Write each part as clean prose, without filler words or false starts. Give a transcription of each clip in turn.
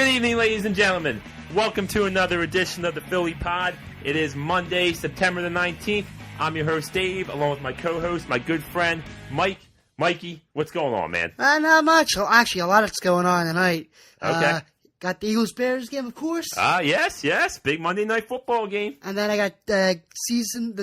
Good evening, ladies and gentlemen. Welcome to another edition of the Philly Pod. It is Monday, September the 19th. I'm your host, Dave, along with my co-host, my good friend, Mike. Mikey, what's going on, man? Not much. Well, actually, a lot is going on tonight. Okay. Got the Eagles-Bears game, of course. Yes. Big Monday night football game. And then I got the season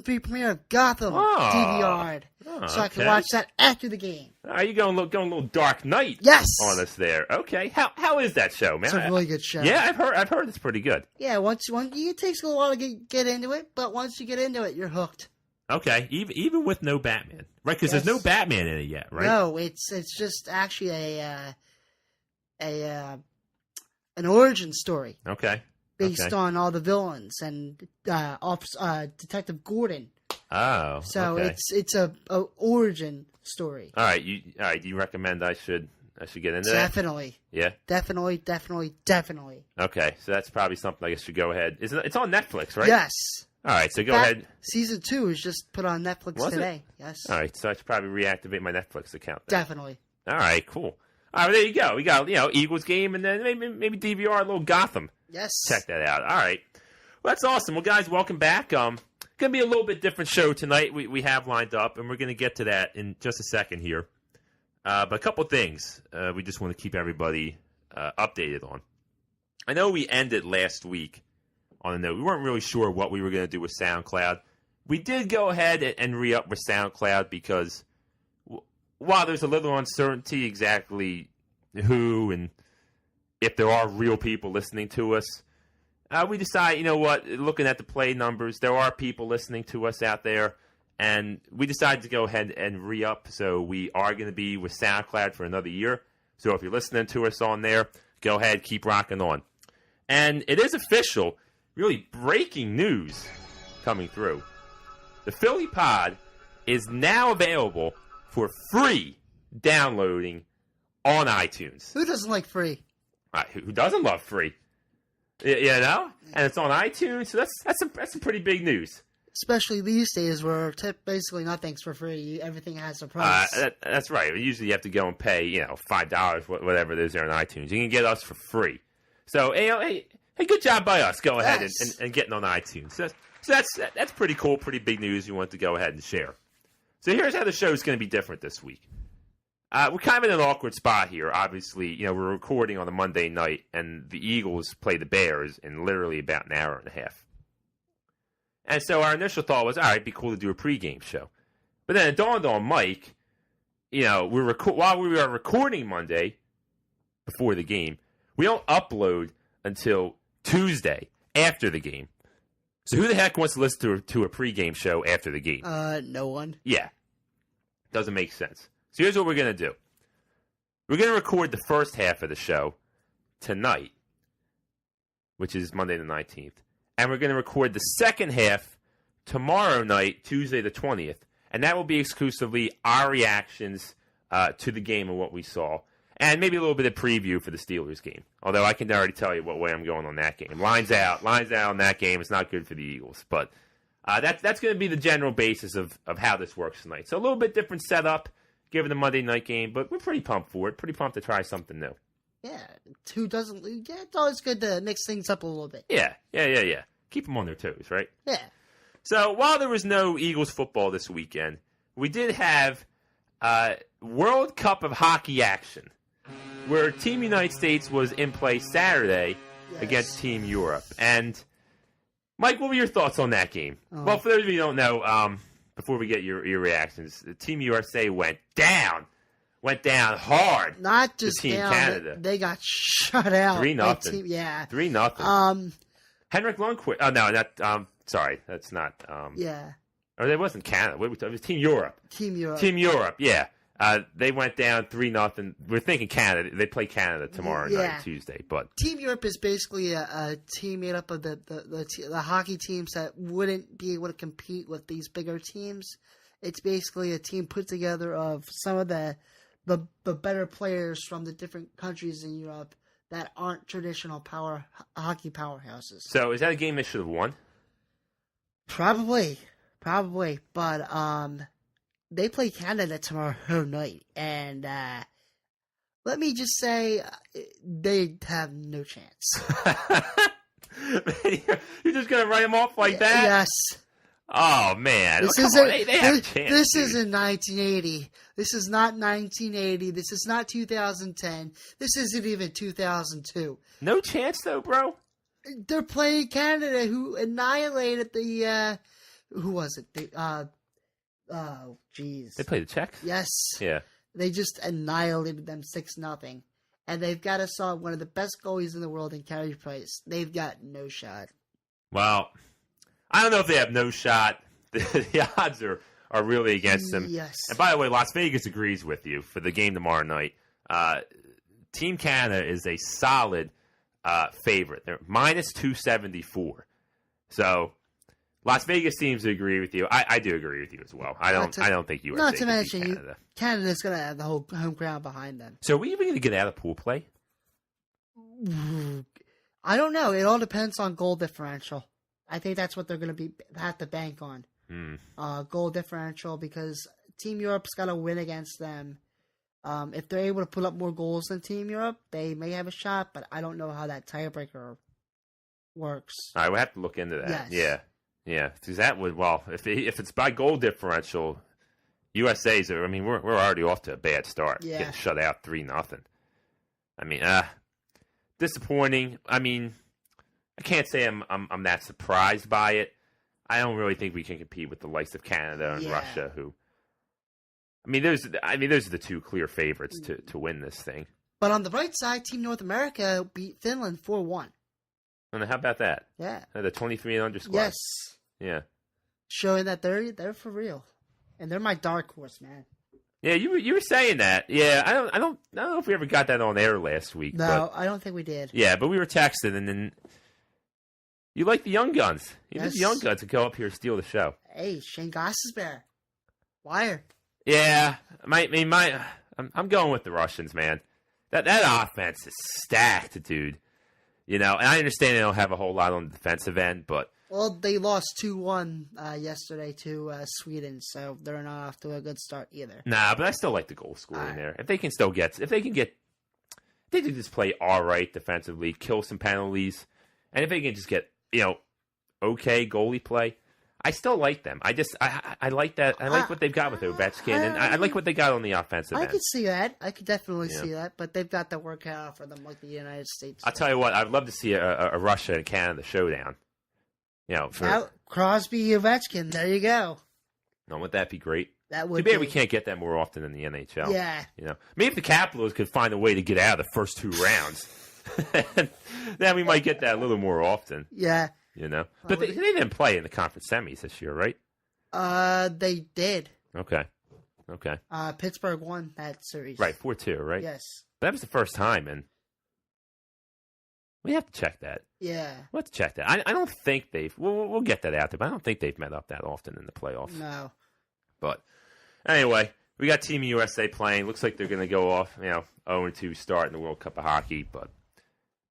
3 premiere of Gotham DVR'd. So I can watch that after the game. You going a little Dark Knight on us there. Okay. How is that show, man? It's a really good show. Yeah, I've heard it's pretty good. Yeah, it takes a little while to get into it, but once you get into it, you're hooked. Okay, even with no Batman, right? Because there's no Batman in it yet, right? No, it's just actually an origin story. Okay. Based on all the villains and Detective Gordon. Oh. So okay. it's a origin story. All right. You recommend I should get into that? Definitely. Yeah. Definitely. Okay, so that's probably something I guess should go ahead. It's on Netflix, right? Yes. All right, so go ahead. Season 2 is just put on Netflix today. Yes. All right, so I should probably reactivate my Netflix account then. Definitely. All right, cool. All right, there you go. We got Eagles game and then maybe DVR a little Gotham. Yes. Check that out. All right. Well, that's awesome. Well, guys, welcome back. Gonna be a little bit different show tonight. We have lined up, and we're gonna get to that in just a second here. But a couple things we just want to keep everybody updated on. I know we ended last week on a note. We weren't really sure what we were going to do with SoundCloud. We did go ahead and re-up with SoundCloud because while there's a little uncertainty exactly who and if there are real people listening to us, we decided, you know what, looking at the play numbers, there are people listening to us out there, and we decided to go ahead and re-up. So we are going to be with SoundCloud for another year. So if you're listening to us on there, go ahead, keep rocking on. And it is official. Really breaking news coming through. The Philly Pod is now available for free downloading on iTunes. Who doesn't like free? Who doesn't love free? You know? And it's on iTunes, so that's some pretty big news. Especially these days where basically nothing's for free. Everything has a price. That's right. Usually you have to go and pay, $5, whatever it is there on iTunes. You can get us for free. So, hey, good job by us. Go ahead and getting on iTunes. So that's pretty cool, pretty big news. You want to go ahead and share. So here's how the show is going to be different this week. We're kind of in an awkward spot here. Obviously, we're recording on a Monday night, and the Eagles play the Bears in literally about an hour and a half. And so our initial thought was, all right, it'd be cool to do a pregame show. But then it dawned on Mike, while we were recording Monday before the game, we don't upload until Tuesday after the game. So who the heck wants to listen to a pregame show after the game? No one. Yeah. Doesn't make sense. So here's what we're going to do. We're going to record the first half of the show tonight, which is Monday the 19th. And we're going to record the second half tomorrow night, Tuesday the 20th. And that will be exclusively our reactions to the game and what we saw. And maybe a little bit of preview for the Steelers game. Although I can already tell you what way I'm going on that game. Lines out on that game. It's not good for the Eagles. But that's going to be the general basis of how this works tonight. So a little bit different setup given the Monday night game. But we're pretty pumped for it. Pretty pumped to try something new. Yeah. Who doesn't? Yeah, it's always good to mix things up a little bit. Yeah. Keep them on their toes, right? Yeah. So while there was no Eagles football this weekend, we did have World Cup of Hockey action, where Team United States was in play Saturday against Team Europe. And, Mike, what were your thoughts on that game? Well, for those of you who don't know, before we get your reactions, Team USA went down hard. Not just Team down, Canada. They got shut out. 3-0. Yeah. 3-0. Henrik Lundqvist. Oh, no, not, sorry, that's not. Yeah. Or it wasn't Canada. It was Team Europe. Team Europe, yeah. They went down 3-0. We're thinking Canada. They play Canada tomorrow night, Tuesday. But Team Europe is basically a team made up of the hockey teams that wouldn't be able to compete with these bigger teams. It's basically a team put together of some of the better players from the different countries in Europe that aren't traditional hockey powerhouses. So is that a game they should have won? Probably, but they play Canada tomorrow night, and Let me just say, they have no chance. You're just going to write them off like that? Yes. Oh, man. This isn't 1980. This is not 1980. This is not 2010. This isn't even 2002. No chance, though, bro? They're playing Canada, who annihilated the... who was it? Oh, jeez. They played the Czechs? Yes. Yeah. They just annihilated them 6-0. And they've got us on one of the best goalies in the world in Carey Price. They've got no shot. Well, I don't know if they have no shot. The odds are really against them. Yes. And by the way, Las Vegas agrees with you for the game tomorrow night. Team Canada is a solid favorite. They're minus 274. So Las Vegas seems to agree with you. I do agree with you as well. I don't think USA Not to can beat mention, Canada. Canada's going to have the whole home crowd behind them. So are we even going to get out of pool play? I don't know. It all depends on goal differential. I think that's what they're going to have to bank on. Goal differential, because Team Europe's got to win against them. If they're able to put up more goals than Team Europe, they may have a shot, but I don't know how that tiebreaker works. All right, we'll have to look into that. Yes. Yeah, because that would, well, if it's by goal differential, USA's, I mean, we're already off to a bad start. Yeah. Getting shut out 3-0. I mean, disappointing. I mean, I can't say I'm that surprised by it. I don't really think we can compete with the likes of Canada and Russia, who, I mean, those are the two clear favorites to win this thing. But on the bright side, Team North America beat Finland 4-1. And how about that? Yeah. The 23 and under squad. Yes. Yeah. Showing that they're for real, and they're my dark horse, man. Yeah, you were saying that. Yeah, I don't know if we ever got that on air last week. No, I don't think we did. Yeah, but we were texting, and then you like the young guns. You need the young guns to go up here and steal the show. Hey, Shane Gostisbehere, Wire. Yeah, I'm going with the Russians, man. That offense is stacked, dude. You know, and I understand they don't have a whole lot on the defensive end, but well, they lost 2-1 yesterday to Sweden, so they're not off to a good start either. Nah, but I still like the goal scoring there. If they can just play all right defensively, kill some penalties, and if they can just get okay goalie play, I still like them. I like that. I like what they've got with Ovechkin, and I like what they got on the offensive end. I could see that. I could definitely see that, but they've got the work out for them, like the United States. I'll tell you what. I'd love to see a Russia and Canada showdown. Crosby, Ovechkin. There you go. No, wouldn't that be great? That would. Too bad we can't get that more often in the NHL. Yeah. Maybe if the Capitals could find a way to get out of the first two rounds, then we might get that a little more often. Yeah. But they didn't play in the conference semis this year, right? They did. Okay. Pittsburgh won that series. Right, 4-2, right? Yes. That was the first time, and we have to check that. Yeah. We'll have to check that. I don't think we'll get that out there, but I don't think they've met up that often in the playoffs. No. But anyway, we got Team USA playing. Looks like they're going to go off, 0-2 start in the World Cup of Hockey, but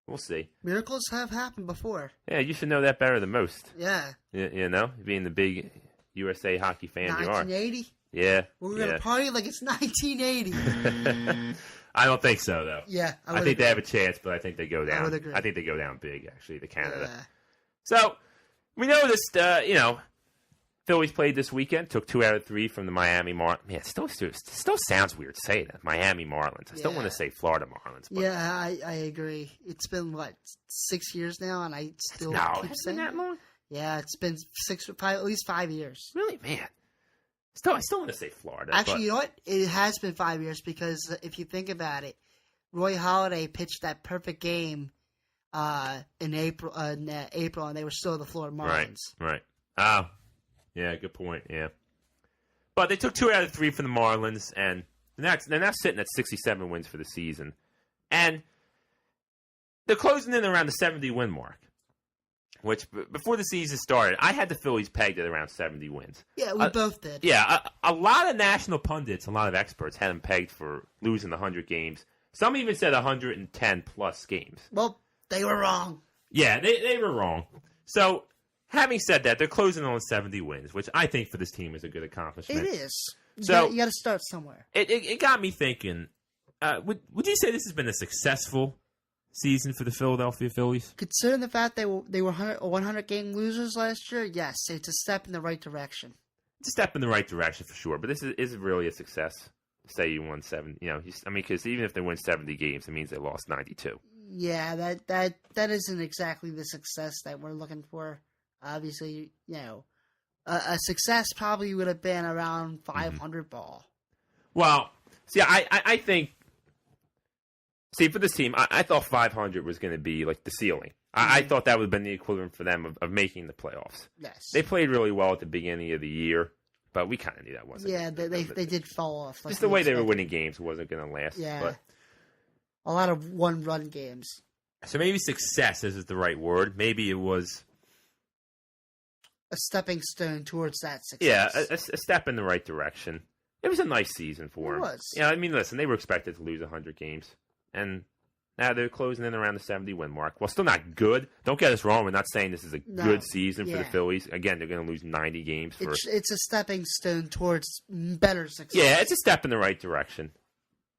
we'll see. Miracles have happened before. Yeah, you should know that better than most. Yeah. Being the big USA hockey fan you are. 1980? Yeah. We're going to party like it's 1980. I don't think so, though. Yeah, I think they have a chance, but I think they go down. I would agree. I think they go down big, actually, to Canada. Yeah. So, we noticed, Phillies played this weekend, took 2 out of 3 from the Miami Marlins. Man, it still sounds weird saying that. Miami Marlins. I still want to say Florida Marlins. But yeah, I agree. It's been, 6 years now, and I still keep saying that long? Yeah, it's been at least 5 years. Really? Man. I still want to say Florida. Actually, you know what? It has been 5 years because if you think about it, Roy Halladay pitched that perfect game in April, and they were still the Florida Marlins. Right. Oh, yeah, good point. Yeah, but they took 2 out of 3 from the Marlins, and they're now sitting at 67 wins for the season, and they're closing in around the 70 win mark. Which, before the season started, I had the Phillies pegged at around 70 wins. Yeah, we both did. Yeah, a lot of national pundits, a lot of experts had them pegged for losing 100 games. Some even said 110-plus games. Well, they were wrong. Yeah, they were wrong. So, having said that, they're closing on 70 wins, which I think for this team is a good accomplishment. It is. So you got to start somewhere. It got me thinking, would you say this has been a successful season for the Philadelphia Phillies? Considering the fact they were 100 game losers last year, yes, it's a step in the right direction. It's a step in the right direction for sure, but this is really a success. Say you won 7, because even if they win 70 games, it means they lost 92. Yeah, that isn't exactly the success that we're looking for. Obviously, a success probably would have been around 500 ball. Well, see, I think. See, for this team, I thought 500 was going to be like the ceiling. I thought that would have been the equivalent for them of making the playoffs. Yes. They played really well at the beginning of the year, but we kind of knew that wasn't. Yeah, they did fall off. Just the way they were winning games wasn't going to last. Yeah. But, a lot of one-run games. So maybe success isn't the right word. Maybe it was a stepping stone towards that success. Yeah, a step in the right direction. It was a nice season for them. It was. Yeah, listen, they were expected to lose 100 games. And now they're closing in around the 70-win mark. Well, still not good. Don't get us wrong. We're not saying this is a good season for the Phillies. Again, they're going to lose 90 games. It's a stepping stone towards better success. Yeah, it's a step in the right direction.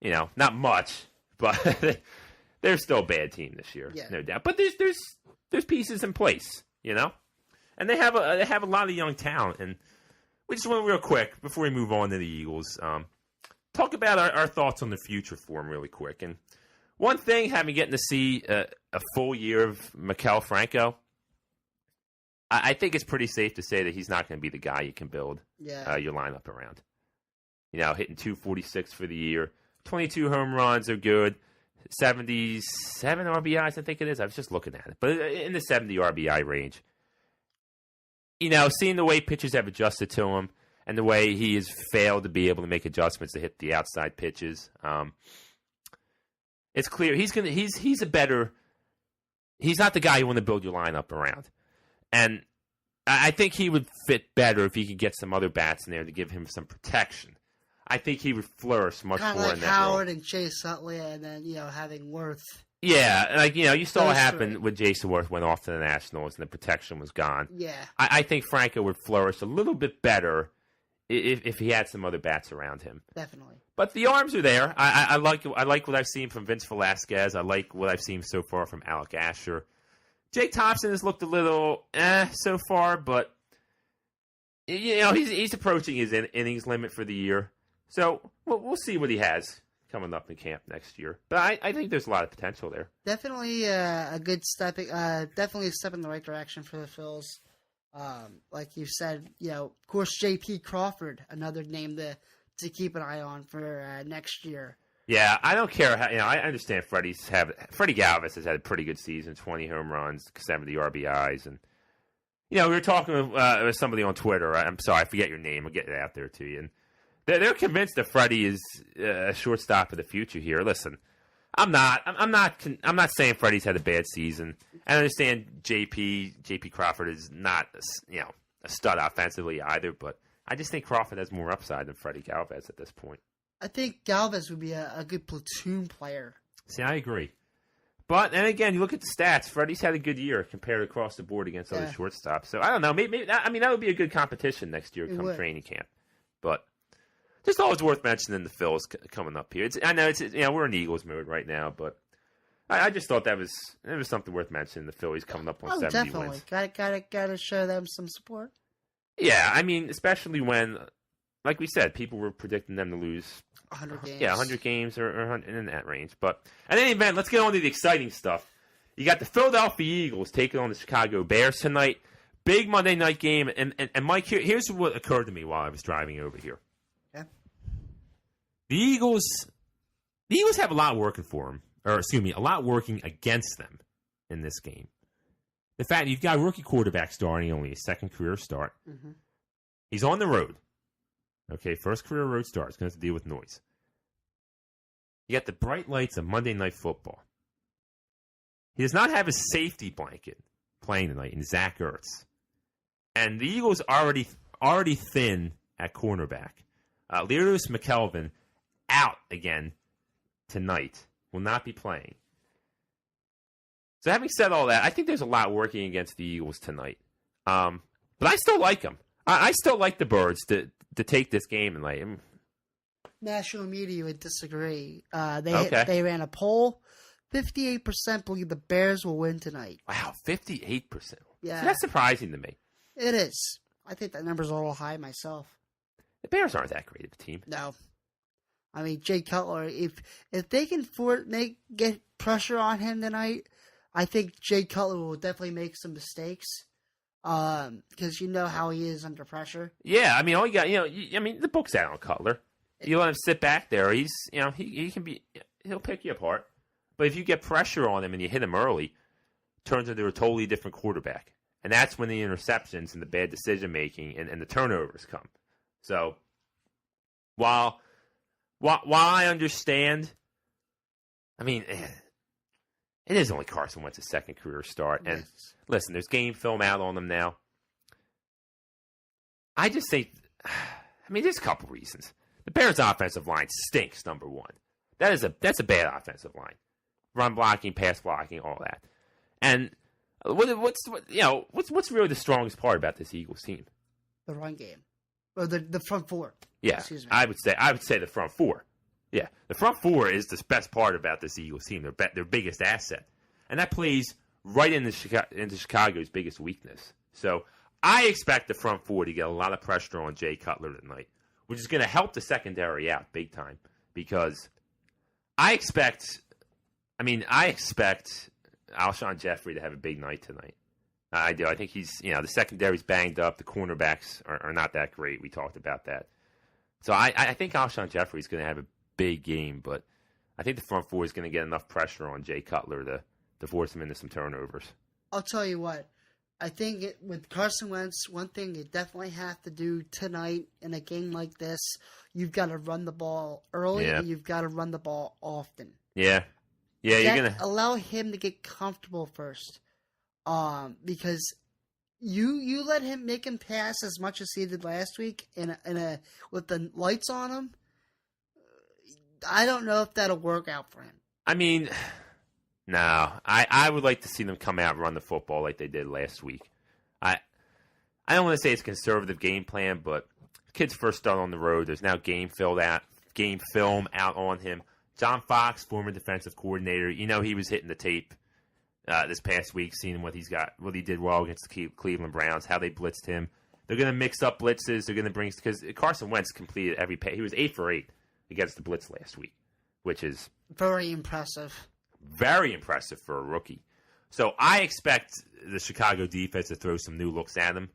Not much, but they're still a bad team this year, no doubt. But there's pieces in place, and they have a lot of young talent. And we just want to real quick before we move on to the Eagles, talk about our thoughts on the future for them really quick. And one thing, getting to see a full year of Maikel Franco, I think it's pretty safe to say that he's not going to be the guy you can build your lineup around. Hitting 246 for the year, 22 home runs are good, 77 RBIs, I think it is. I was just looking at it, but in the 70 RBI range. Seeing the way pitchers have adjusted to him and the way he has failed to be able to make adjustments to hit the outside pitches. It's clear he's not the guy you want to build your lineup around. And I think he would fit better if he could get some other bats in there to give him some protection. I think he would flourish much more like in that Howard role. and Chase Utley, and then having Worth. Yeah, you saw what happened when Jason Worth went off to the Nationals and the protection was gone. Yeah, I think Franco would flourish a little bit better if he had some other bats around him. Definitely. But the arms are there. I like what I've seen from Vince Velasquez. I like what I've seen so far from Alec Asher. Jake Thompson has looked a little so far, but he's approaching his innings limit for the year. So we'll see what he has coming up in camp next year. But I think there's a lot of potential there. Definitely a good step. Definitely a step in the right direction for the Phils. Like you said, of course, J.P. Crawford, another name to keep an eye on for next year. Yeah, I don't care how. I understand Freddie Galvis has had a pretty good season, 20 home runs, 70 RBIs, and we were talking with somebody on Twitter. I'm sorry, I forget your name. I'll get it out there to you. And they're convinced that Freddie is a shortstop of the future here. Listen, I'm not saying Freddie's had a bad season. I understand JP Crawford is not a stud offensively either, but I just think Crawford has more upside than Freddie Galvis at this point. I think Galvis would be a good platoon player. See, I agree. But, and again, you look at the stats. Freddie's had a good year compared across the board against other shortstops. So, I don't know. Maybe that would be a good competition next year come training camp. But just always worth mentioning the Phils coming up here. I know we're in Eagles mode right now, but I just thought it was something worth mentioning. The Phillies coming up on 70 wins. Gotta show them some support. Yeah, especially when, like we said, people were predicting them to lose 100 games. Yeah, 100 games or 100 in that range. But in any event, let's get on to the exciting stuff. You got the Philadelphia Eagles taking on the Chicago Bears tonight. Big Monday night game. And Mike, here's what occurred to me while I was driving over here. Yeah. The Eagles have a lot working for them. Or, excuse me, a lot working against them in this game. The fact you've got a rookie quarterback starting, only his second career start. Mm-hmm. He's on the road. Okay, first career road start. He's going to have to deal with noise. You got the bright lights of Monday Night Football. He does not have a safety blanket playing tonight in Zach Ertz. And the Eagles already thin at cornerback. Leardus McKelvin out again tonight. Will not be playing. So having said all that, I think there's a lot working against the Eagles tonight. But I still like them. I still like the Birds to take this game and national media would disagree. Okay. They ran a poll. 58% believe the Bears will win tonight. Wow, 58%. Yeah. See, that's surprising to me. It is. I think that number's a little high myself. The Bears aren't that great of a team. No. I mean, Jay Cutler, if they can get pressure on him tonight, I think Jay Cutler will definitely make some mistakes. Because you know how he is under pressure. Yeah, I mean, all you got, the book's out on Cutler. You let him sit back there. He can be, he'll pick you apart. But if you get pressure on him and you hit him early, turns into a totally different quarterback. And that's when the interceptions and the bad decision-making and the turnovers come. So, while I understand, I mean, it is only Carson Wentz's second career start. And listen, there's game film out on them now. I just think, there's a couple reasons. The Bears' offensive line stinks, number one. That's a bad offensive line. Run blocking, pass blocking, all that. And what's really the strongest part about this Eagles team? The run game, or the front four. Yeah, excuse me. I would say the front four. Yeah, the front four is the best part about this Eagles team. Their biggest asset, and that plays right into Chicago's biggest weakness. So I expect the front four to get a lot of pressure on Jay Cutler tonight, which is going to help the secondary out big time because I expect Alshon Jeffrey to have a big night tonight. I do. I think he's, the secondary's banged up. The cornerbacks are not that great. We talked about that. So I think Alshon Jeffrey's going to have a big game, but I think the front four is going to get enough pressure on Jay Cutler to force him into some turnovers. I'll tell you what. I think with Carson Wentz, one thing you definitely have to do tonight in a game like this, you've got to run the ball early and you've got to run the ball often. Yeah. Yeah, you're going to allow him to get comfortable first. Because you let him make him pass as much as he did last week with the lights on him. I don't know if that'll work out for him. I mean, no. I would like to see them come out and run the football like they did last week. I don't want to say it's a conservative game plan, but kid's first start on the road. There's now game film out on him. John Fox, former defensive coordinator, he was hitting the tape this past week, seeing what he did well against the Cleveland Browns, how they blitzed him. They're going to mix up blitzes. They're going to bring, because Carson Wentz completed every pass. He was 8 for 8 against the blitz last week, which is very impressive. Very impressive for a rookie. So I expect the Chicago defense to throw some new looks at him,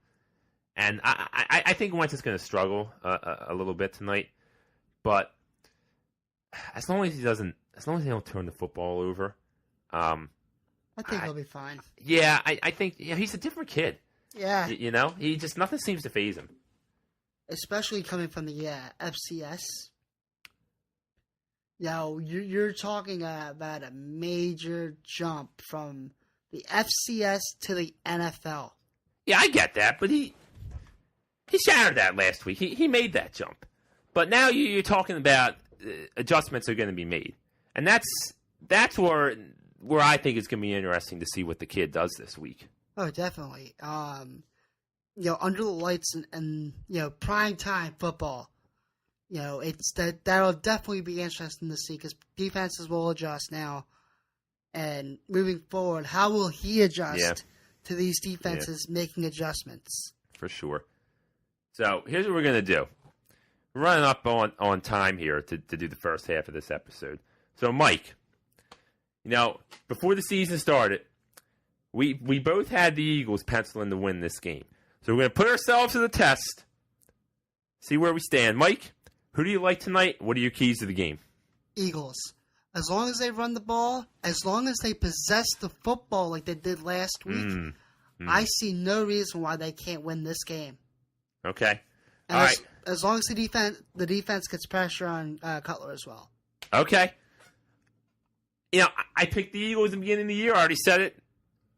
and I think Wentz is going to struggle a little bit tonight, but as long as he don't turn the football over, I think he'll be fine. Yeah, I think he's a different kid. Yeah, he just nothing seems to faze him, especially coming from the FCS. Now you're talking about a major jump from the FCS to the NFL. Yeah, I get that, but he shattered that last week. He made that jump, but now you're talking about adjustments are going to be made, and that's where I think it's going to be interesting to see what the kid does this week. Oh, definitely. Under the lights and prime time football. It's that'll definitely be interesting to see because defenses will adjust now, and moving forward, how will he adjust to these defenses making adjustments? For sure. So here's what we're going to do. We're running up on time here to do the first half of this episode. So, Mike, before the season started, we both had the Eagles penciling to win this game. So we're going to put ourselves to the test, see where we stand. Mike, who do you like tonight? What are your keys to the game? Eagles. As long as they run the ball, as long as they possess the football like they did last week, I see no reason why they can't win this game. Okay. And all right. As long as the defense gets pressure on Cutler as well. Okay. I picked the Eagles in the beginning of the year. I already said it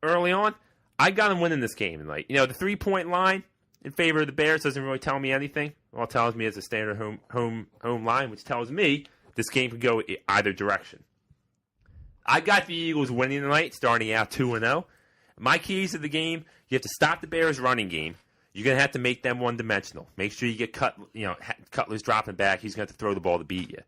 early on. I got them winning this game tonight. The 3-point line in favor of the Bears doesn't really tell me anything. All it tells me is a standard home line, which tells me this game could go either direction. I got the Eagles winning tonight, starting out 2-0. My keys to the game: you have to stop the Bears' running game. You're going to have to make them one-dimensional. Make sure you get Cutler's dropping back. He's going to have to throw the ball to beat you.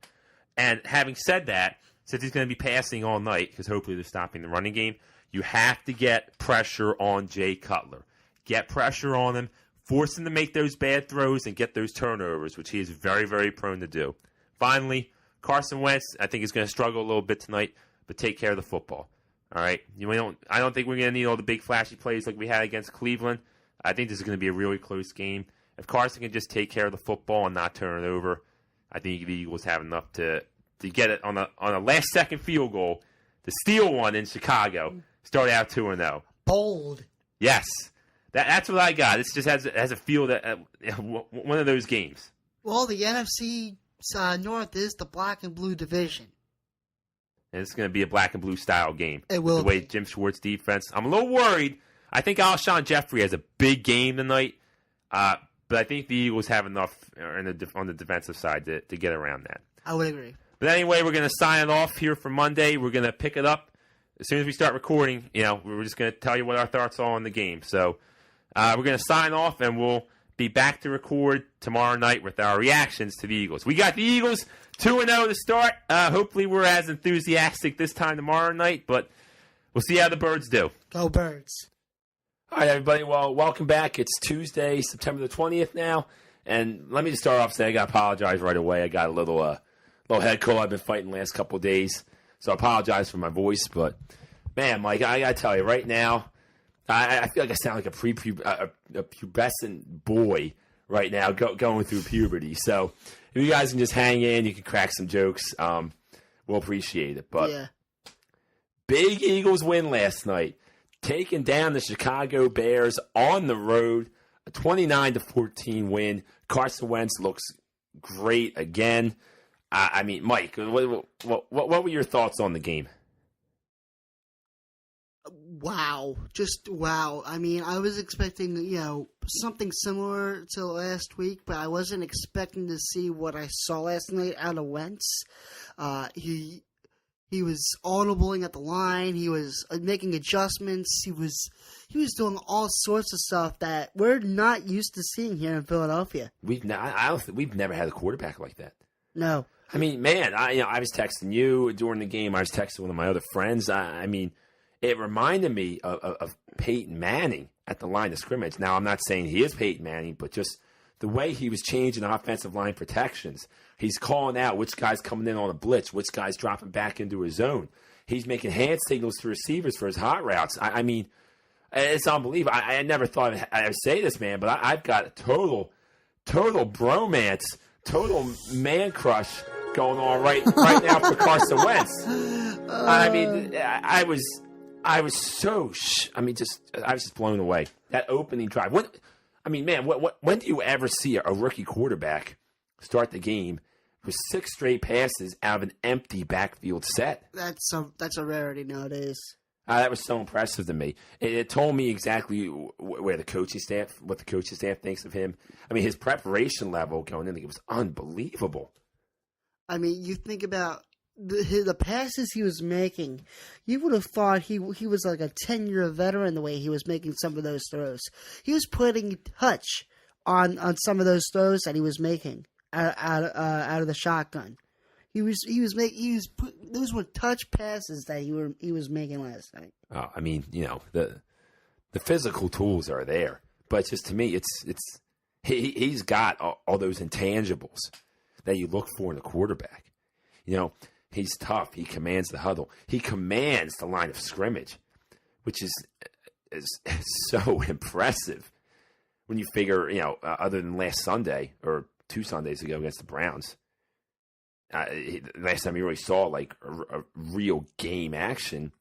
And having said that, since he's going to be passing all night, because hopefully they're stopping the running game, you have to get pressure on Jay Cutler. Get pressure on him, force him to make those bad throws and get those turnovers, which he is very, very prone to do. Finally, Carson Wentz, I think, is going to struggle a little bit tonight, but take care of the football. All right? I don't think we're going to need all the big flashy plays like we had against Cleveland. I think this is going to be a really close game. If Carson can just take care of the football and not turn it over, I think the Eagles have enough to get it on a last-second field goal to steal one in Chicago. Start out 2-0. Bold. Yes. That's what I got. It just has a feel that one of those games. Well, the NFC North is the black and blue division. And it's going to be a black and blue style game. It will. The way Jim Schwartz defense. I'm a little worried. I think Alshon Jeffrey has a big game tonight, but I think the Eagles have enough on the defensive side to get around that. I would agree. But anyway, we're going to sign it off here for Monday. We're going to pick it up as soon as we start recording. We're just going to tell you what our thoughts are on the game. So we're going to sign off, and we'll be back to record tomorrow night with our reactions to the Eagles. We got the Eagles 2-0 to start. Hopefully we're as enthusiastic this time tomorrow night, but we'll see how the Birds do. Go Birds. All right, everybody. Well, welcome back. It's Tuesday, September the 20th now. And let me just start off saying I got to apologize right away. I got a little head cold I've been fighting the last couple of days. So I apologize for my voice. But, man, Mike, I got to tell you, right now, I feel like I sound like a pubescent boy right now going through puberty. So if you guys can just hang in, you can crack some jokes, we'll appreciate it. But yeah. Big Eagles win last night, taking down the Chicago Bears on the road, a 29-14 win. Carson Wentz looks great again. I mean, Mike, what were your thoughts on the game? Wow. Just wow. I mean, I was expecting, something similar to last week, but I wasn't expecting to see what I saw last night out of Wentz. He was audibling at the line. He was making adjustments. He was doing all sorts of stuff that we're not used to seeing here in Philadelphia. We've never had a quarterback like that. No. I mean, man, I was texting you during the game. I was texting one of my other friends. I mean, it reminded me of Peyton Manning at the line of scrimmage. Now, I'm not saying he is Peyton Manning, but just the way he was changing offensive line protections. He's calling out which guy's coming in on a blitz, which guy's dropping back into his zone. He's making hand signals to receivers for his hot routes. I mean, it's unbelievable. I never thought I would say this, man, but I've got a total bromance, total man crush going on right now for Carson Wentz. I mean, I was just blown away. That opening drive. When do you ever see a rookie quarterback start the game with 6 straight passes out of an empty backfield set? That's a rarity nowadays. That was so impressive to me. It told me exactly what the coaching staff thinks of him. I mean, his preparation level going in, it was unbelievable. I mean, you think about the passes he was making, you would have thought he was like a 10-year veteran the way he was making some of those throws. He was putting touch on some of those throws that he was making out of the shotgun. Those were touch passes that he was making last night. Oh, I mean, the physical tools are there, but just to me, he's got all those intangibles that you look for in a quarterback. He's tough. He commands the huddle. He commands the line of scrimmage, which is so impressive when you figure, other than last Sunday or 2 Sundays ago against the Browns. Last time you really saw like a real game action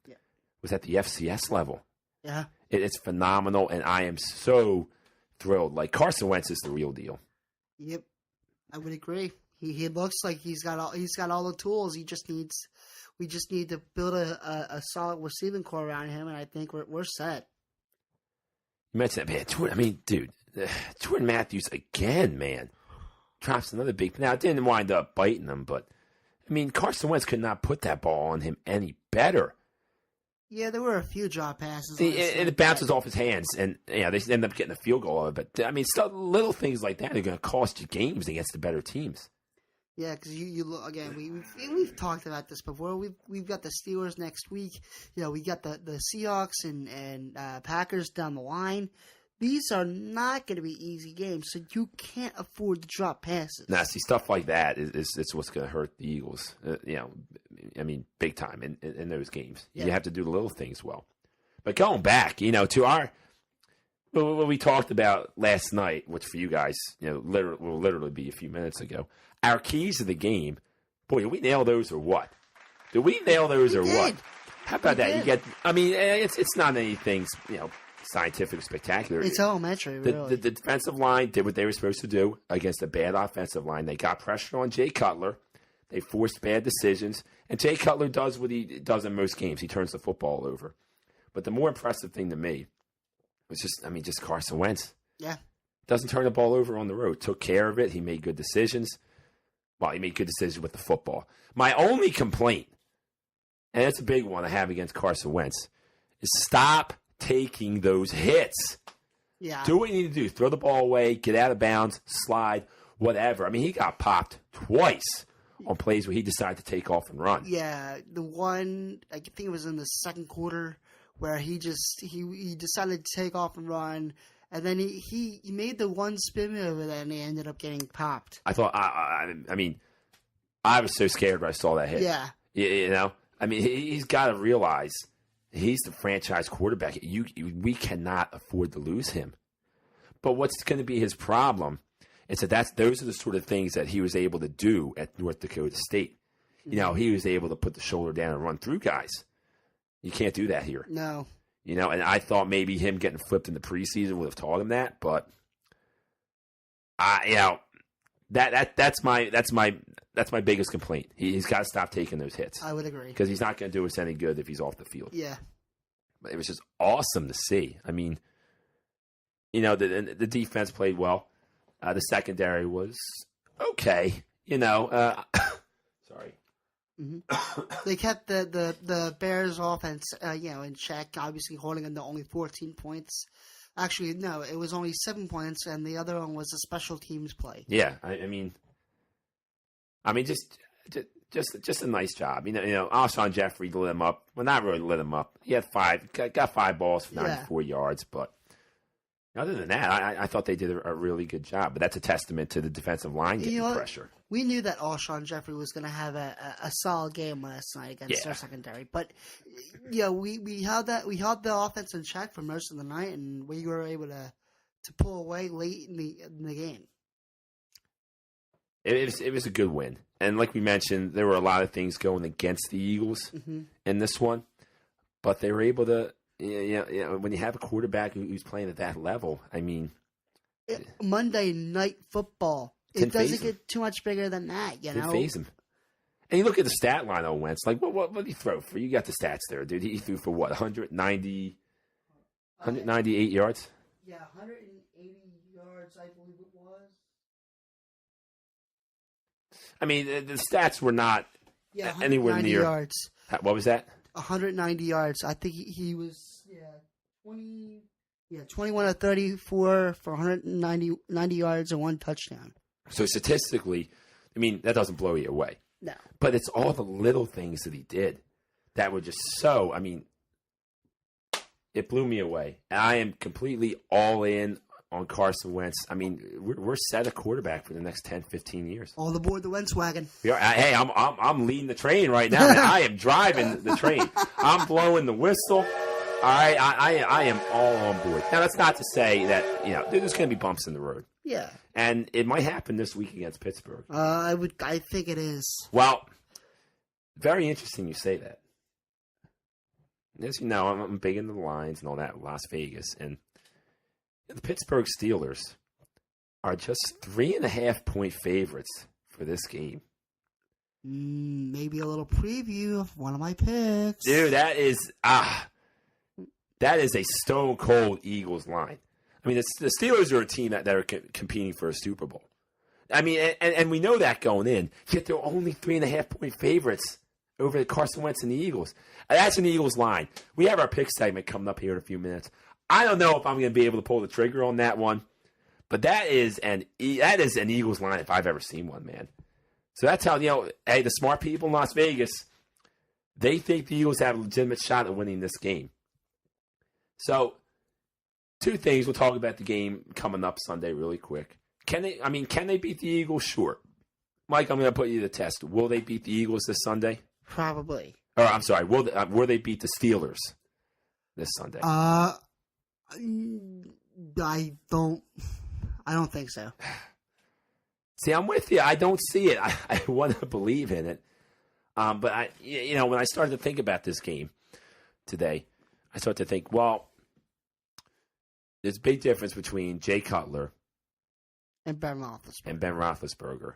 was at the FCS level. Yeah. It's phenomenal, and I am so thrilled. Like, Carson Wentz is the real deal. Yep. I would agree. He looks like he's got all the tools. We just need to build a solid receiving core around him, and I think we're set. You mentioned that, man. I mean, dude, Jordan Matthews again, man, drops another big. Now, it didn't wind up biting him, but I mean, Carson Wentz could not put that ball on him any better. Yeah, there were a few drop passes. It bounces off his hands, and they end up getting a field goal of it. But, I mean, little things like that are going to cost you games against the better teams. Yeah, because you look again. We've talked about this before. We've got the Steelers next week. We got the Seahawks and Packers down the line. These are not going to be easy games, so you can't afford to drop passes. Now, see, stuff like that is what's going to hurt the Eagles. I mean, big time in those games. Yeah. You have to do the little things well. But going back, to what we talked about last night, which for you guys, will literally be a few minutes ago. Our keys to the game, boy, did we nail those or what? Did we nail those or what? How about that? Did. It's not anything, scientific spectacular. It's elementary, really. The defensive line did what they were supposed to do against a bad offensive line. They got pressure on Jay Cutler. They forced bad decisions. And Jay Cutler does what he does in most games. He turns the football over. But the more impressive thing to me was just Carson Wentz. Yeah. Doesn't turn the ball over on the road. Took care of it. He made good decisions. Well, he made good decisions with the football. My only complaint, and it's a big one I have against Carson Wentz, is stop taking those hits. Yeah. Do what you need to do. Throw the ball away, get out of bounds, slide, whatever. I mean, he got popped twice on plays where he decided to take off and run. Yeah, the one, I think it was in the second quarter, where he decided to take off and run. And then he made the one spin move, and then he ended up getting popped. I thought, I was so scared when I saw that hit. Yeah. I mean, he's got to realize he's the franchise quarterback. We cannot afford to lose him. But what's going to be his problem is those are the sort of things that he was able to do at North Dakota State. He was able to put the shoulder down and run through guys. You can't do that here. No. And I thought maybe him getting flipped in the preseason would have taught him that, but that's my biggest complaint. He's got to stop taking those hits. I would agree, because he's not going to do us any good if he's off the field. Yeah, but it was just awesome to see. I mean, the defense played well. The secondary was okay. Sorry. Mm-hmm. They kept the Bears' offense, in check. Obviously, holding them to only 14 points. Actually, no, it was only 7 points, and the other one was a special teams play. Yeah, I mean, just a nice job. Alshon Jeffrey lit him up. Well, not really lit him up. He had got 5 balls for 94 yards, but other than that, I thought they did a really good job. But that's a testament to the defensive line getting pressure. We knew that Alshon Jeffrey was going to have a solid game last night against our secondary, but we held the offense in check for most of the night, and we were able to pull away late in the game. It was a good win, and like we mentioned, there were a lot of things going against the Eagles in this one, but they were able to. When you have a quarterback who's playing at that level, I mean, Monday Night Football. It doesn't get too much bigger than that, Didn't phase him. And you look at the stat line on Wentz. Like, what did he throw for? You got the stats there, dude. He threw for what? 198 yards? Yeah, 180 yards, I believe it was. I mean, the stats were not anywhere near. Yards. What was that? 190 yards. I think he was 21 of 34 for 190 yards and 1 touchdown. So statistically, I mean, that doesn't blow you away. No. But it's all the little things that he did that were just so, I mean, it blew me away. And I am completely all in on Carson Wentz. I mean, we're set a quarterback for the next 10, 15 years. All aboard the Wentz wagon. Hey, I'm leading the train right now. I am driving the train. I'm blowing the whistle. All right, I am all on board. Now, that's not to say that, there's going to be bumps in the road. Yeah. And it might happen this week against Pittsburgh. I think it is. Well, very interesting you say that. As you know, I'm big into the lines and all that, Las Vegas. And the Pittsburgh Steelers are just 3.5-point favorites for this game. Maybe a little preview of one of my picks. Dude, that is a stone cold Eagles line. I mean, the Steelers are a team that are competing for a Super Bowl. I mean, and we know that going in, yet they're only 3.5-point favorites over the Carson Wentz and the Eagles. That's an Eagles line. We have our pick segment coming up here in a few minutes. I don't know if I'm going to be able to pull the trigger on that one, but that is an Eagles line if I've ever seen one, man. So that's how, hey, the smart people in Las Vegas, they think the Eagles have a legitimate shot at winning this game. So, two things. We'll talk about the game coming up Sunday really quick. Can they beat the Eagles? Sure. Mike, I'm going to put you to the test. Will they beat the Eagles this Sunday? Probably. Or I'm sorry. Will they beat the Steelers this Sunday? I don't think so. See, I'm with you. I don't see it. I want to believe in it. But when I started to think about this game today, I started to think, well, there's a big difference between Jay Cutler and Ben Roethlisberger.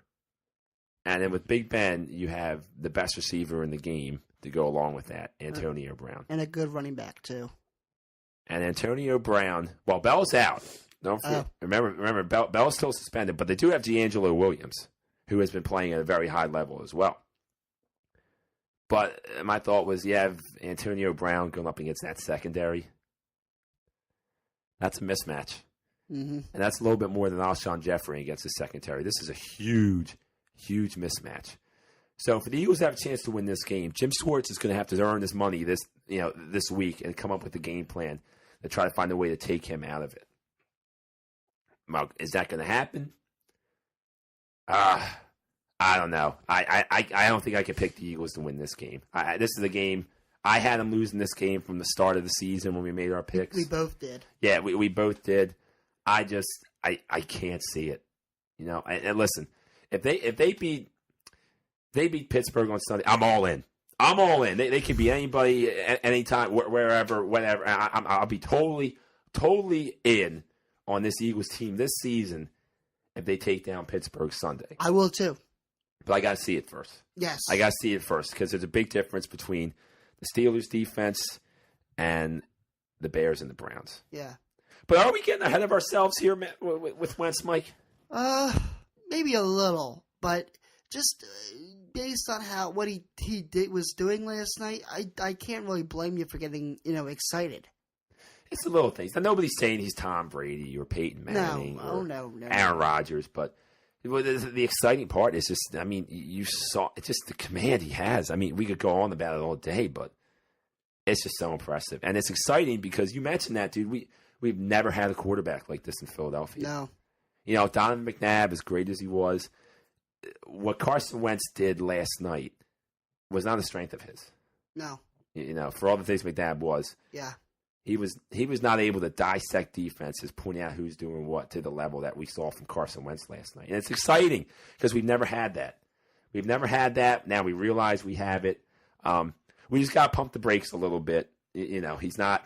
And then with Big Ben, you have the best receiver in the game to go along with that, Antonio Brown. And a good running back, too. And Antonio Brown, well, Bell's out. Don't forget, remember, Bell's still suspended, but they do have D'Angelo Williams, who has been playing at a very high level as well. But my thought was, you have Antonio Brown going up against that secondary. That's a mismatch. Mm-hmm. And that's a little bit more than Alshon Jeffrey against the secondary. This is a huge, huge mismatch. So for the Eagles to have a chance to win this game, Jim Schwartz is going to have to earn his money this week and come up with a game plan to try to find a way to take him out of it. Well, is that going to happen? I don't know. I don't think I can pick the Eagles to win this game. This is a game. I had them losing this game from the start of the season when we made our picks. We both did. Yeah, we both did. I can't see it. And listen, if they beat Pittsburgh on Sunday, I'm all in. I'm all in. They can beat anybody, anytime, wherever, whatever. I'll be totally in on this Eagles team this season if they take down Pittsburgh Sunday. I will too. But I got to see it first. Yes. I got to see it first because there's a big difference between the Steelers defense and the Bears and the Browns. Yeah. But are we getting ahead of ourselves here with Wentz, Mike? Maybe a little, but just based on what he was doing last night, I can't really blame you for getting excited. It's the little things. Now, nobody's saying he's Tom Brady or Peyton Manning or Aaron Rodgers, but the exciting part is just, you saw it's just the command he has. We could go on about it all day, but it's just so impressive. And it's exciting because you mentioned that, dude. We've never had a quarterback like this in Philadelphia. No. Donovan McNabb, as great as he was, what Carson Wentz did last night was not a strength of his. No. For all the things McNabb was. Yeah. He was not able to dissect defenses, pointing out who's doing what to the level that we saw from Carson Wentz last night. And it's exciting because we've never had that. We've never had that. Now we realize we have it. We just got to pump the brakes a little bit. He's not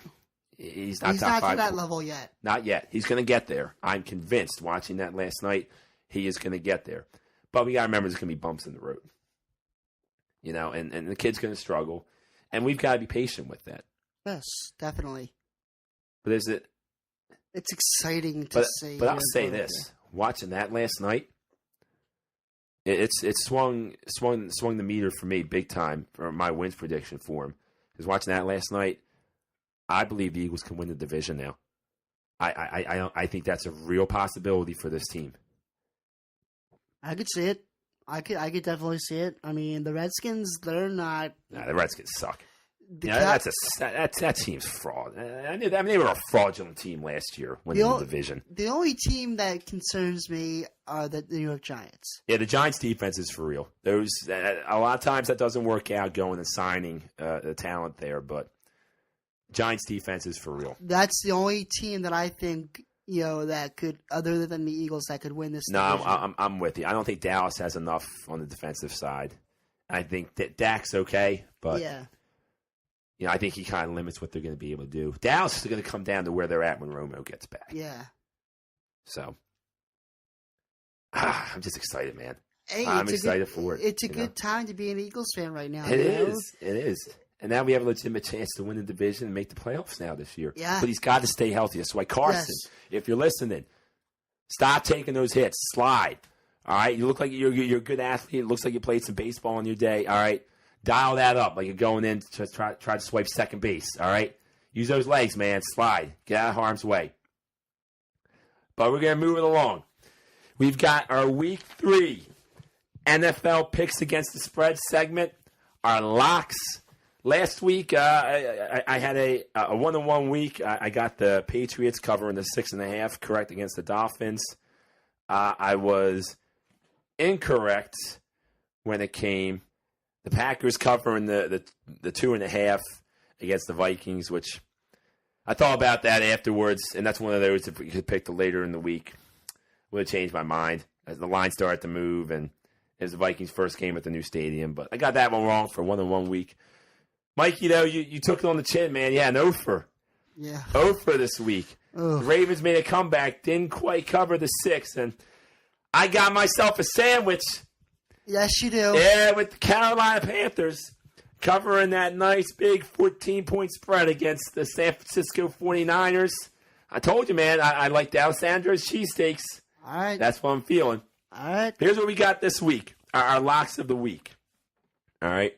top not five to that level yet. Not yet. He's going to get there. I'm convinced. Watching that last night, he is going to get there. But we got to remember there's going to be bumps in the road. And the kid's going to struggle. And we've got to be patient with that. Yes, definitely. But it's exciting to see. But I'll say this: watching that last night, it swung the meter for me big time for my wins prediction for him. Because watching that last night, I believe the Eagles can win the division now. I think that's a real possibility for this team. I could see it. I could definitely see it. The Redskins, they're not. Nah, the Redskins suck. That team's fraud. They were a fraudulent team last year winning the division. The only team that concerns me are the New York Giants. Yeah, the Giants' defense is for real. A lot of times that doesn't work out going and signing the talent there, but Giants' defense is for real. That's the only team that I think that could, other than the Eagles, that could win this division. No, I'm with you. I don't think Dallas has enough on the defensive side. I think that Dak's okay, but yeah. I think he kind of limits what they're going to be able to do. Dallas is going to come down to where they're at when Romo gets back. Yeah. So, I'm just excited, man. Hey, I'm excited for it. It's a good time to be an Eagles fan right now. It is. And now we have a legitimate chance to win the division and make the playoffs now this year. Yeah. But he's got to stay healthy. That's why Carson, if you're listening, stop taking those hits. Slide. All right? You look like you're a good athlete. It looks like you played some baseball in your day. All right? Dial that up like you're going in to try to swipe second base, all right? Use those legs, man. Slide. Get out of harm's way. But we're going to move it along. We've got our Week 3 NFL Picks Against the Spread segment, our locks. Last week, I had a 1-1 week. I got the Patriots covering the 6.5 correct against the Dolphins. I was incorrect when it came. The Packers covering the 2.5 against the Vikings, which I thought about that afterwards, and that's one of those if we could pick the later in the week. Would have changed my mind as the line started to move, and it was the Vikings' first game at the new stadium. But I got that one wrong for 1-1 week. Mikey, though, you took it on the chin, man. Yeah, an offer. Yeah. Offer this week. Ugh. The Ravens made a comeback, didn't quite cover the 6, and I got myself a sandwich. Yes, you do. Yeah, with the Carolina Panthers covering that nice big 14-point spread against the San Francisco 49ers. I told you, man, I like the Alessandro's cheesesteaks. All right. That's what I'm feeling. All right. Here's what we got this week, our locks of the week. All right.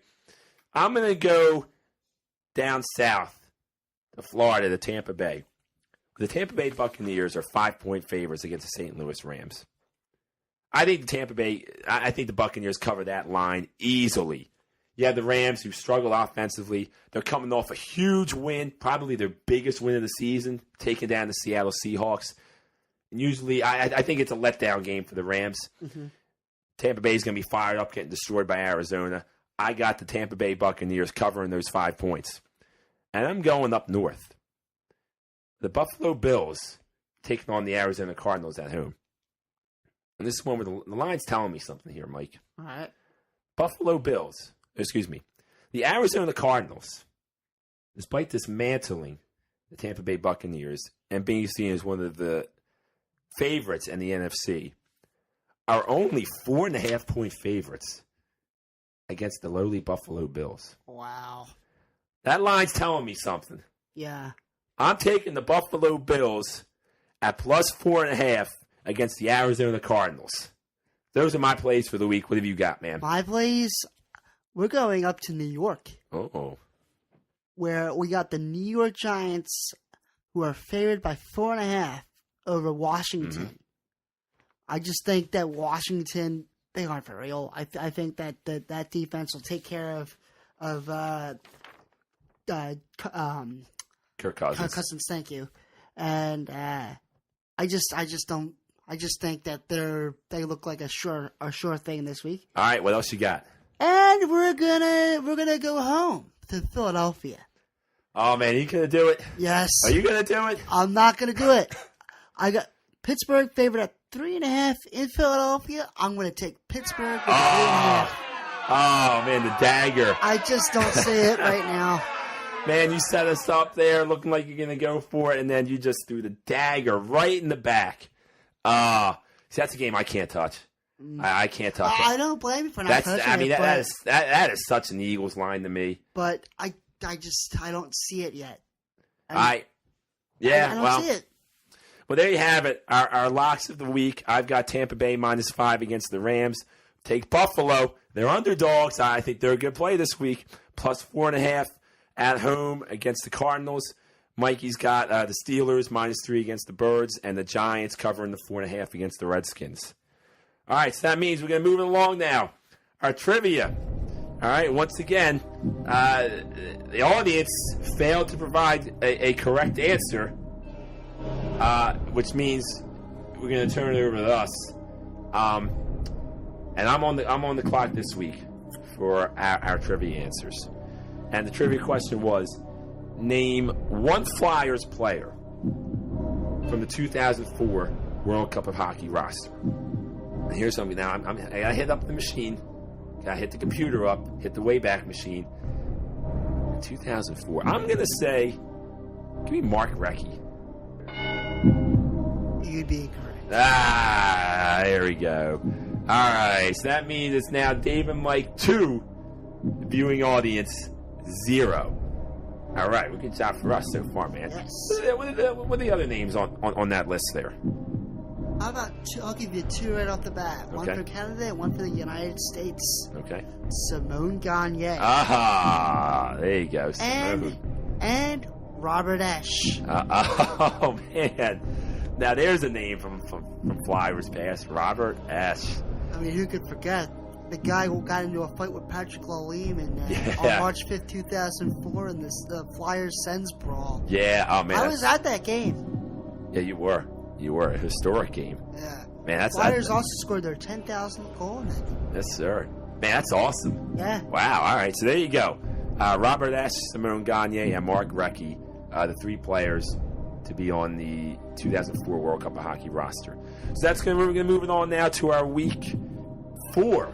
I'm going to go down south to Florida, to Tampa Bay. The Tampa Bay Buccaneers are 5-point favorites against the St. Louis Rams. I think the Buccaneers cover that line easily. You have the Rams who struggle offensively. They're coming off a huge win, probably their biggest win of the season, taking down the Seattle Seahawks. And usually, I think it's a letdown game for the Rams. Mm-hmm. Tampa Bay is going to be fired up, getting destroyed by Arizona. I got the Tampa Bay Buccaneers covering those 5 points. And I'm going up north. The Buffalo Bills taking on the Arizona Cardinals at home. And this is one where the line's telling me something here, Mike. All right. The Arizona Cardinals, despite dismantling the Tampa Bay Buccaneers and being seen as one of the favorites in the NFC, are only 4.5-point favorites against the lowly Buffalo Bills. Wow. That line's telling me something. Yeah. I'm taking the Buffalo Bills at plus 4.5 against the Arizona Cardinals. Those are my plays for the week. What have you got, man? My plays, we're going up to New York. Oh. Where we got the New York Giants, who are favored by 4.5 over Washington. Mm-hmm. I just think that Washington, they aren't for real. I think that defense will take care of Kirk Cousins. Thank you. And I just think that they look like a sure thing this week. All right, what else you got? And we're gonna go home to Philadelphia. Oh man, you gonna do it? Yes. Are you gonna do it? I'm not gonna do it. I got Pittsburgh favored at 3.5 in Philadelphia. I'm gonna take Pittsburgh with 3.5. Oh man, the dagger. I just don't see it right now. Man, you set us up there looking like you're gonna go for it, and then you just threw the dagger right in the back. See, that's a game I can't touch. I can't touch it. I don't blame you for not touching it. That is such an Eagles line to me. But I don't see it yet. I don't see it. Well, there you have it. Our locks of the week. I've got Tampa Bay -5 against the Rams. Take Buffalo. They're underdogs. I think they're a good play this week. Plus 4.5 at home against the Cardinals. Mikey's got the Steelers -3 against the Birds, and the Giants covering the 4.5 against the Redskins. All right, so that means we're going to move it along now. Our trivia. All right, once again, the audience failed to provide a correct answer, which means we're going to turn it over to us. And I'm on the clock this week for our trivia answers. And the trivia question was, name one Flyers player from the 2004 World Cup of Hockey roster. And here's something. Now, I gotta hit up the machine. Gotta hit the computer up. Hit the Wayback Machine. 2004. I'm gonna say, give me Mark Recchi. You'd be correct. There we go. All right, so that means it's now Dave and Mike 2, viewing audience 0. All right, well, good job for us so far, man. Yes. What are the other names on that list there? How about two? I'll give you two right off the bat. One Okay. for Canada and one for the United States. Okay. Simone Gagne. Ah, there you go. And Robert Esch. Oh, man. Now, there's a name from Flyers Pass. Robert Esch. I mean, who could forget? The guy who got into a fight with Patrick Lalime on March 5th, 2004 in the Flyers-Sens brawl. Yeah, oh, man. I was at that game. Yeah, you were. You were. A historic game. Yeah. Man, that's Flyers also scored their 10,000th goal in that game. Yes, sir. Man, that's awesome. Yeah. Wow. All right. So there you go. Robert Esch, Simone Gagne, and Mark Recchi, the three players to be on the 2004 World Cup of Hockey roster. So that's we're going to move it on now to our Week 4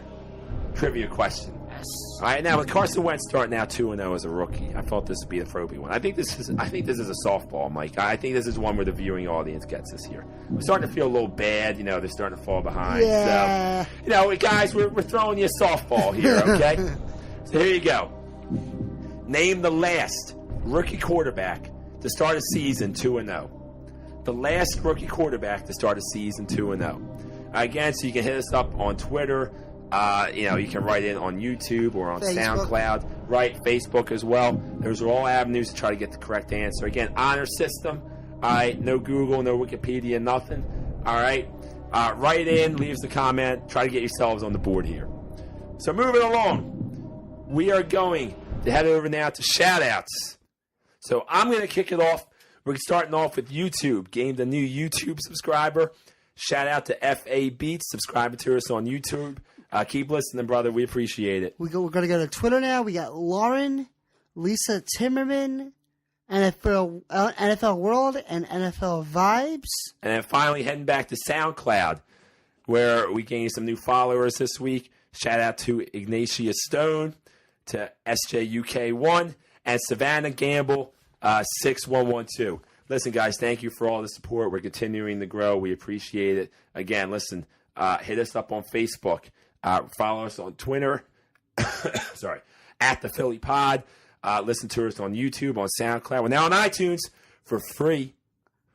trivia question. Yes. All right. Now with Carson Wentz starting out 2-0 as a rookie, I thought this would be the trophy one. I think this is a softball, Mike. I think this is one where the viewing audience gets us here. We're starting to feel a little bad. You know, they're starting to fall behind. Yeah. So, you know, guys, we're throwing you a softball here. Okay. So here you go. Name the last rookie quarterback to start a season 2-0. The last rookie quarterback to start a season 2-0. Again, so you can hit us up on Twitter. You know, you can write in on YouTube or on Facebook. SoundCloud. Right, Facebook as well. Those are all avenues to try to get the correct answer. Again, honor system. All right, no Google, no Wikipedia, nothing. All right, write in, leave us a comment. Try to get yourselves on the board here. So moving along, we are going to head over now to shoutouts. So I'm going to kick it off. We're starting off with YouTube. Gained a new YouTube subscriber. Shout out to FA Beats, subscribing to us on YouTube. Keep listening, brother. We appreciate it. We're going to go to Twitter now. We got Lauren, Lisa Timmerman, NFL World, and NFL Vibes. And then finally heading back to SoundCloud, where we gained some new followers this week. Shout out to Ignatia Stone, to SJUK1, and Savannah Gamble, 6112. Listen, guys, thank you for all the support. We're continuing to grow. We appreciate it. Again, listen, hit us up on Facebook. Follow us on Twitter. Sorry, at the Philly Pod. Listen to us on YouTube, on SoundCloud. We're now on iTunes for free.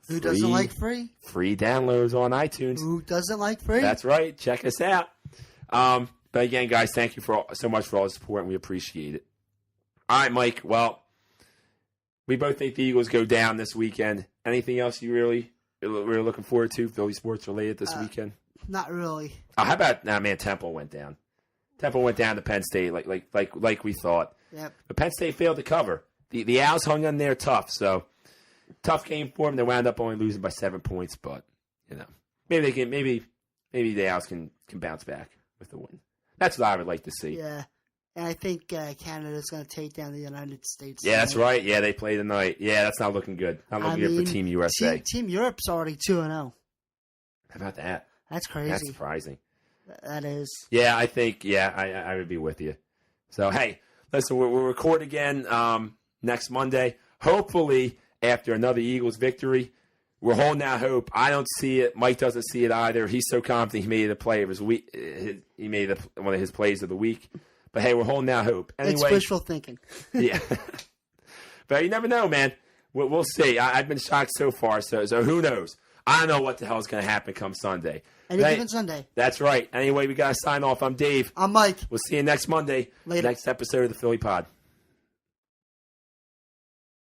Who doesn't like free? Free downloads on iTunes. Who doesn't like free? That's right. Check us out. But again, guys, thank you so much for all the support, and we appreciate it. All right, Mike. Well, we both think the Eagles go down this weekend. Anything else you really looking forward to, Philly sports related this weekend? Not really. Oh, how about Temple went down. Temple went down to Penn State like we thought. Yep. But Penn State failed to cover. The Owls hung in there tough. So tough game for them. They wound up only losing by 7 points, but you know maybe they can maybe the Owls can bounce back with the win. That's what I would like to see. Yeah. And I think Canada's going to take down the United States. Yeah, that's right. Yeah, they play tonight. Yeah, that's not looking good. Not looking good for Team USA. Team Europe's already 2-0. How about that? That's crazy. That's surprising. That is. Yeah, I think, I would be with you. So, hey, listen, we'll record again next Monday. Hopefully, after another Eagles victory. We're holding out hope. I don't see it. Mike doesn't see it either. He's so confident he made the play of his week. He made one of his plays of the week. But, hey, we're holding out hope. Anyway, it's wishful thinking. Yeah. But you never know, man. We'll see. I've been shocked so far, so who knows? I don't know what the hell is going to happen come Sunday. Any given Sunday. That's right. Anyway, we got to sign off. I'm Dave. I'm Mike. We'll see you next Monday. Later. Next episode of the Philly Pod.